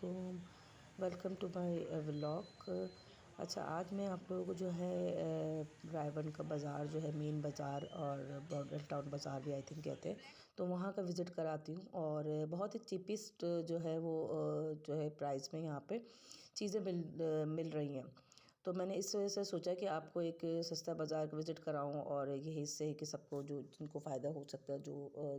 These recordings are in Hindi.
वालेकुम, वेलकम टू माय व्लॉग। अच्छा, आज मैं आप लोगों को जो है रायबन का बाज़ार जो है, मेन बाज़ार और बॉर्डर टाउन बाज़ार भी आई थिंक कहते हैं, तो वहाँ का विज़िट कराती हूँ। और बहुत ही चीपेस्ट जो है वो जो है प्राइस में यहाँ पे चीज़ें मिल रही हैं। तो मैंने इस वजह से सोचा कि आपको एक सस्ता बाज़ार का विज़िट कराऊं, और यही इससे कि सबको जो जिनको फ़ायदा हो सकता है,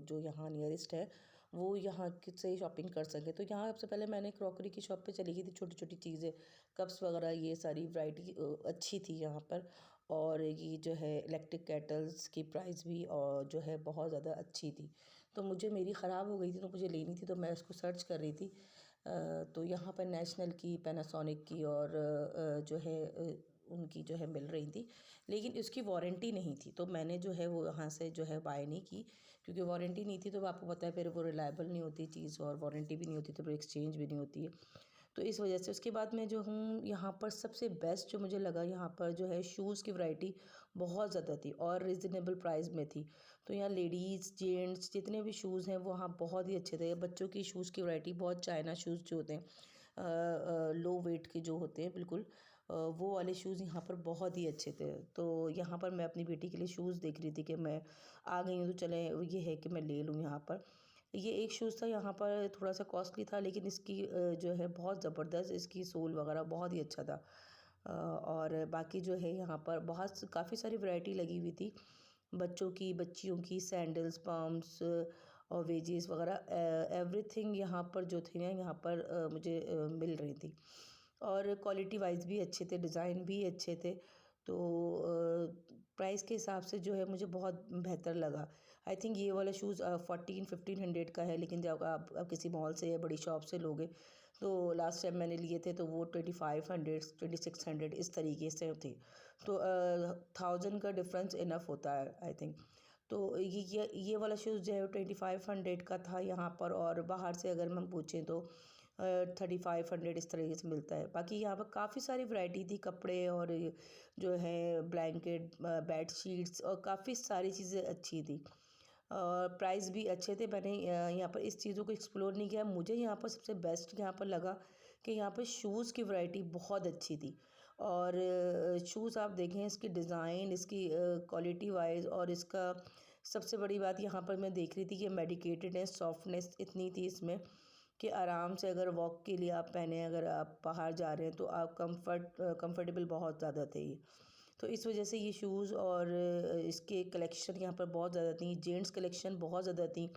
जो यहाँ नियरेस्ट है वो यहाँ से शॉपिंग कर सकें। तो यहाँ सबसे पहले मैंने क्रॉकरी की शॉप पे चली गई थी। छोटी छोटी चीज़ें, कप्स वगैरह, ये सारी वैरायटी अच्छी थी यहाँ पर। और ये जो है इलेक्ट्रिक केटल्स की प्राइस भी और जो है बहुत ज़्यादा अच्छी थी। तो मुझे मेरी ख़राब हो गई थी तो मुझे लेनी थी, तो मैं उसको सर्च कर रही थी। तो यहाँ पर नेशनल की, पैनासोनिक की और जो है उनकी जो है मिल रही थी, लेकिन उसकी वारंटी नहीं थी। तो मैंने जो है वो यहाँ से जो है बाय नहीं की, क्योंकि वारंटी नहीं थी तो आपको पता है फिर वो रिलायबल नहीं होती चीज़, और वारंटी भी नहीं होती तो फिर एक्सचेंज भी नहीं होती है। तो इस वजह से उसके बाद मैं जो हूँ यहाँ पर सबसे बेस्ट जो मुझे लगा, यहाँ पर जो है शूज़ की वैरायटी बहुत ज़्यादा थी और रिजनेबल प्राइस में थी। तो यहाँ लेडीज़ जेंट्स जितने भी शूज़ हैं वो वहाँ बहुत ही अच्छे थे। बच्चों की शूज़ की वैरायटी बहुत, चाइना शूज़ जो होते हैं लो वेट के जो होते हैं बिल्कुल, वो वाले शूज़ यहाँ पर बहुत ही अच्छे थे। तो यहाँ पर मैं अपनी बेटी के लिए शूज़ देख रही थी कि मैं आ गई हूँ तो चले, ये है कि मैं ले लूँ यहाँ पर। ये एक शूज़ था, यहाँ पर थोड़ा सा कॉस्टली था, लेकिन इसकी जो है बहुत ज़बरदस्त, इसकी सोल वगैरह बहुत ही अच्छा था। और बाकी जो है यहाँ पर बहुत काफ़ी सारी वैरायटी लगी हुई थी, बच्चों की, बच्चियों की, सैंडल्स, पम्प्स और वेजीज वगैरह, एवरीथिंग यहाँ पर जो थी ना, यहाँ पर मुझे मिल रही थी। और क्वालिटी वाइज भी अच्छे थे, डिज़ाइन भी अच्छे थे। तो प्राइस के हिसाब से जो है मुझे बहुत बेहतर लगा। आई थिंक ये वाला शूज़ 1400-1500 का है, लेकिन जब आप किसी मॉल से या बड़ी शॉप से लोगे तो लास्ट टाइम मैंने लिए थे तो वो 2500 2600 इस तरीके से थे। तो 1000 का डिफरेंस इनफ होता है आई थिंक। तो ये वाला शूज़ जो है 2500 का था यहाँ पर, और बाहर से अगर हम पूछें तो 3500 इस तरीके से मिलता है। बाकी यहाँ पर काफ़ी सारी वैरायटी थी, कपड़े और जो है ब्लैंकेट, बेड शीट्स, और काफ़ी सारी चीज़ें अच्छी थी और प्राइस भी अच्छे थे। मैंने यहाँ पर इस चीज़ों को एक्सप्लोर नहीं किया। मुझे यहाँ पर सबसे बेस्ट यहाँ पर लगा कि यहाँ पर शूज़ की वैरायटी बहुत अच्छी थी। और शूज़ आप देखें, इसकी डिज़ाइन, इसकी क्वालिटी वाइज, और इसका सबसे बड़ी बात यहाँ पर मैं देख रही थी कि मेडिकेटेडनेस, सॉफ्टनेस इतनी थी इसमें कि आराम से अगर वॉक के लिए आप पहने, अगर आप बाहर जा रहे हैं तो आप कंफर्टेबल बहुत ज़्यादा थे ये। तो इस वजह से ये शूज़ और इसके कलेक्शन यहाँ पर बहुत ज़्यादा थी, जेंट्स कलेक्शन बहुत ज़्यादा थी।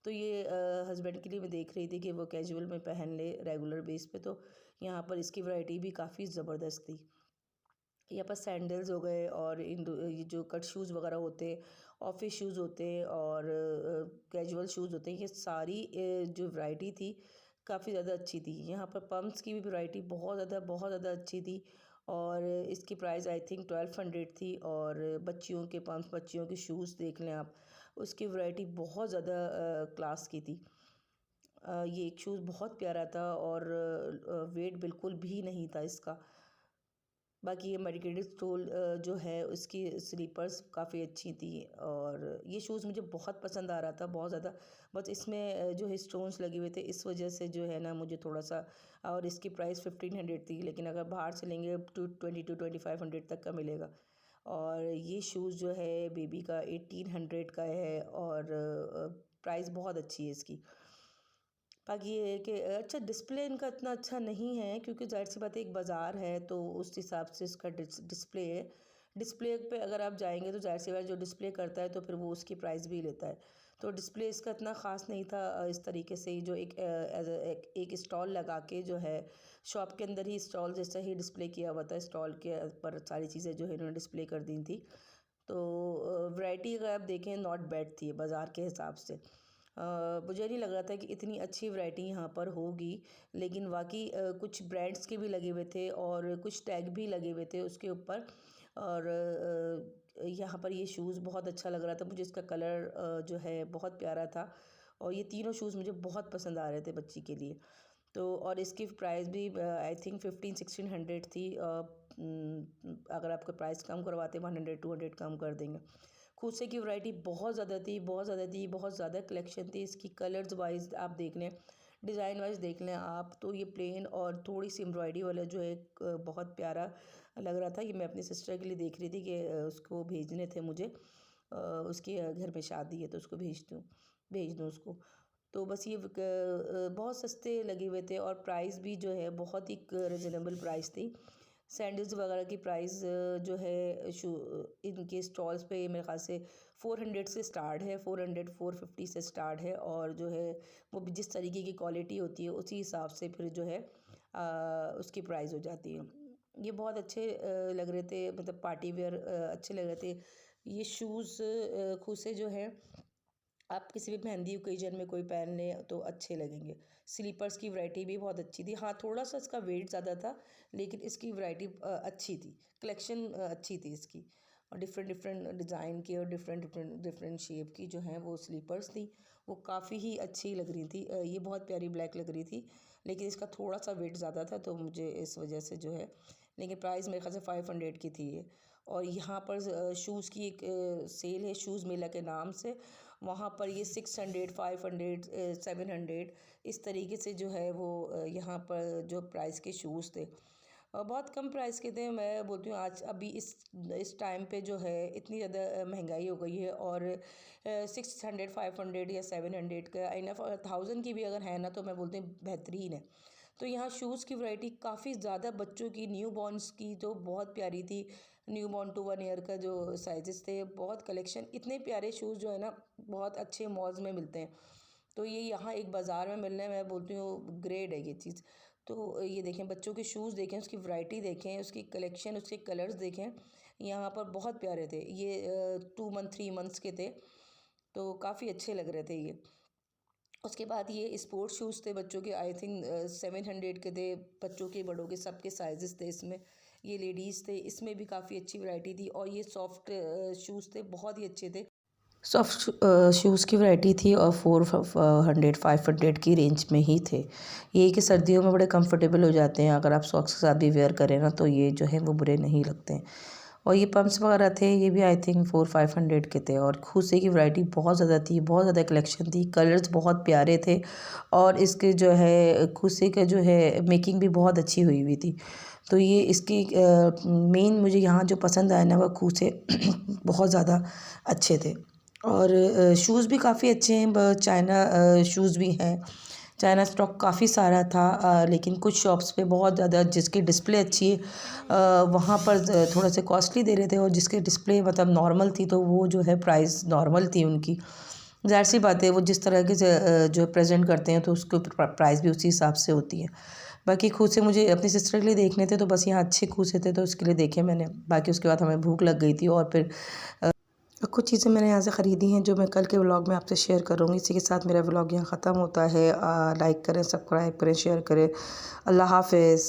तो ये हस्बैंड के लिए मैं देख रही थी कि वो कैजुअल में पहन ले रेगुलर बेस पे, तो यहाँ पर इसकी वैरायटी भी काफ़ी ज़बरदस्त थी। यहाँ पर सैंडल्स हो गए, और ये जो कट शूज़ वगैरह होते, ऑफिस शूज़ होते, और कैजुअल शूज़ होते हैं, ये सारी जो वैरायटी थी काफ़ी ज़्यादा अच्छी थी। यहाँ पर पम्प्स की भी वैरायटी बहुत ज़्यादा अच्छी थी, और इसकी प्राइस आई थिंक 1200 थी। और बच्चियों के पम्प्स, बच्चियों के शूज़ देख लें आप, उसकी वैरायटी बहुत ज़्यादा क्लास की थी। ये एक शूज़ बहुत प्यारा था, और वेट बिल्कुल भी नहीं था इसका। बाकी ये मेडिकेटेड स्टोल जो है उसकी स्लीपर्स काफ़ी अच्छी थी, और ये शूज़ मुझे बहुत पसंद आ रहा था, बहुत ज़्यादा। बस इसमें जो है स्टोन्स लगे हुए थे, इस वजह से जो है ना मुझे थोड़ा सा। और इसकी प्राइस 1500 थी, लेकिन अगर बाहर से लेंगे तो 22-2500 तक का मिलेगा। और ये शूज़ जो है बेबी का 1800 का है, और प्राइस बहुत अच्छी है इसकी। बाकी ये है कि अच्छा, डिस्प्ले इनका इतना अच्छा नहीं है, क्योंकि ज़ाहिर सी बात है एक बाज़ार है तो उस हिसाब से इसका डिस्प्ले है। डिस्प्ले पे अगर आप जाएंगे तो ज़ाहिर सी बात, जो डिस्प्ले करता है तो फिर वो उसकी प्राइस भी लेता है। तो डिस्प्ले इसका इतना ख़ास नहीं था। इस तरीके से ही जो एक स्टॉल लगा के जो है शॉप के अंदर ही, स्टॉल जैसा ही डिस्प्ले किया हुआ था, स्टॉल के पर सारी चीज़ें जो है इन्होंने डिस्प्ले कर दी थी। तो वैरायटी अगर आप देखें नॉट बैड थी बाज़ार के हिसाब से। मुझे नहीं लग रहा था कि इतनी अच्छी वैरायटी यहाँ पर होगी, लेकिन वाकई कुछ ब्रांड्स के भी लगे हुए थे और कुछ टैग भी लगे हुए थे उसके ऊपर। और यहाँ पर ये शूज़ बहुत अच्छा लग रहा था मुझे, इसका कलर जो है बहुत प्यारा था, और ये तीनों शूज़ मुझे बहुत पसंद आ रहे थे बच्ची के लिए। तो और इसकी प्राइस भी आई थिंक 1500-1600 थी। अगर आपका प्राइस कम करवाते 100-200 कम कर देंगे। खूसे की वैरायटी बहुत ज़्यादा थी, बहुत ज़्यादा कलेक्शन थी इसकी। कलर्स वाइज आप देख लें, डिज़ाइन वाइज देख लें आप तो ये प्लेन और थोड़ी सी एम्ब्रॉयडरी वाला जो है बहुत प्यारा लग रहा था। ये मैं अपनी सिस्टर के लिए देख रही थी कि उसको भेजने थे मुझे, उसके घर में शादी है तो उसको भेज दूँ उसको। तो बस ये बहुत सस्ते लगे हुए थे और प्राइस भी जो है बहुत ही रिजनेबल प्राइस थी। सैंडल्स वगैरह की प्राइस जो है इनके स्टॉल्स पे मेरे ख़्याल से 400 से स्टार्ट है, 450 से स्टार्ट है। और जो है वो भी जिस तरीके की क्वालिटी होती है उसी हिसाब से फिर जो है उसकी प्राइस हो जाती है। ये बहुत अच्छे लग रहे थे, मतलब पार्टी वेयर अच्छे लग रहे थे। ये शूज़ खूसे जो है आप किसी भी मेहंदी ओकेजन में कोई पहन लें तो अच्छे लगेंगे। स्लीपर्स की वैरायटी भी बहुत अच्छी थी। हाँ, थोड़ा-सा इसका वेट ज़्यादा था, लेकिन इसकी वैरायटी अच्छी थी। कलेक्शन अच्छी थी इसकी, और डिफरेंट डिफरेंट डिज़ाइन की और डिफरेंट शेप की जो हैं वो स्लीपर्स थी। वो काफ़ी ही अच्छी लग रही थी। ये बहुत प्यारी ब्लैक लग रही थी, लेकिन इसका थोड़ा-सा वेट ज़्यादा था तो मुझे इस वजह से जो है, लेकिन प्राइस मेरे ख़्याल से 500 की थी ये। और यहाँ पर शूज़ की एक सेल है शूज़ मेला के नाम से। वहाँ पर ये 600, 500, 700 इस तरीके से जो है वो यहाँ पर जो प्राइस के शूज़ थे बहुत कम प्राइस के थे। मैं बोलती हूँ आज अभी इस टाइम पे जो है इतनी ज़्यादा महंगाई हो गई है, और 600, 500 या 700 का इनफ, 1000 की भी अगर है ना तो मैं बोलती हूँ बेहतरीन है। तो यहाँ शूज़ की वैरायटी काफ़ी ज़्यादा, बच्चों की न्यू बॉर्न्स की तो बहुत प्यारी थी। न्यू बॉर्न टू 1 ईयर का जो साइजेस थे, बहुत कलेक्शन, इतने प्यारे शूज़ जो है ना बहुत अच्छे मॉल्स में मिलते हैं। तो ये यहाँ एक बाज़ार में मिलने, मैं बोलती हूँ ग्रेड है ये चीज़। तो ये देखें, बच्चों के शूज़ देखें, उसकी वैरायटी देखें, उसकी कलेक्शन, उसके कलर्स देखें। यहाँ पर बहुत प्यारे थे ये, 2 मंथ 3 मंथ्स के थे, तो काफ़ी अच्छे लग रहे थे ये। उसके बाद ये स्पोर्ट्स शूज़ थे बच्चों के, आई थिंक 700 के थे। बच्चों के बड़ों के सबके साइजेस थे इसमें। ये लेडीज़ थे, इसमें भी काफ़ी अच्छी वैरायटी थी। और ये सॉफ्ट शूज़ थे, बहुत ही अच्छे थे। सॉफ्ट शूज़ की वैरायटी थी और 400 500 की रेंज में ही थे। ये कि सर्दियों में बड़े कंफर्टेबल हो जाते हैं, अगर आप सॉक्स के साथ भी वेयर करें ना तो ये जो है वो बुरे नहीं लगते हैं। और ये पम्प्स वगैरह थे, ये भी आई थिंक 400-500 के थे। और खूसे की वैरायटी बहुत ज़्यादा थी, बहुत ज़्यादा कलेक्शन थी, कलर्स बहुत प्यारे थे। और इसके जो है खूसे का जो है मेकिंग भी बहुत अच्छी हुई हुई थी। तो ये इसकी मेन मुझे यहाँ जो पसंद आया ना वो खूसे बहुत ज़्यादा अच्छे थे। और शूज़ भी काफ़ी अच्छे हैं, चाइना शूज़ भी हैं। चाइना स्टॉक काफ़ी सारा था, लेकिन कुछ शॉप्स पे बहुत ज़्यादा जिसकी डिस्प्ले अच्छी है वहाँ पर थोड़ा से कॉस्टली दे रहे थे, और जिसके डिस्प्ले मतलब नॉर्मल थी तो वो जो है प्राइस नॉर्मल थी उनकी। ज़ाहिर सी बात है, वो जिस तरह के जो प्रेजेंट करते हैं तो उसके प्राइस भी उसी हिसाब से होती है। बाकी खूसे मुझे अपनी सिस्टर के लिए देखने थे, तो बस यहाँ अच्छे खूसे थे तो उसके लिए देखे मैंने। बाकी उसके बाद हमें भूख लग गई थी, और फिर कुछ चीज़ें मैंने यहाँ से ख़रीदी हैं जो मैं कल के व्लॉग में आपसे शेयर करूँगी। इसी के साथ मेरा व्लॉग यहाँ ख़त्म होता है। लाइक करें, सब्सक्राइब करें, शेयर करें। अल्लाह हाफ़िज़।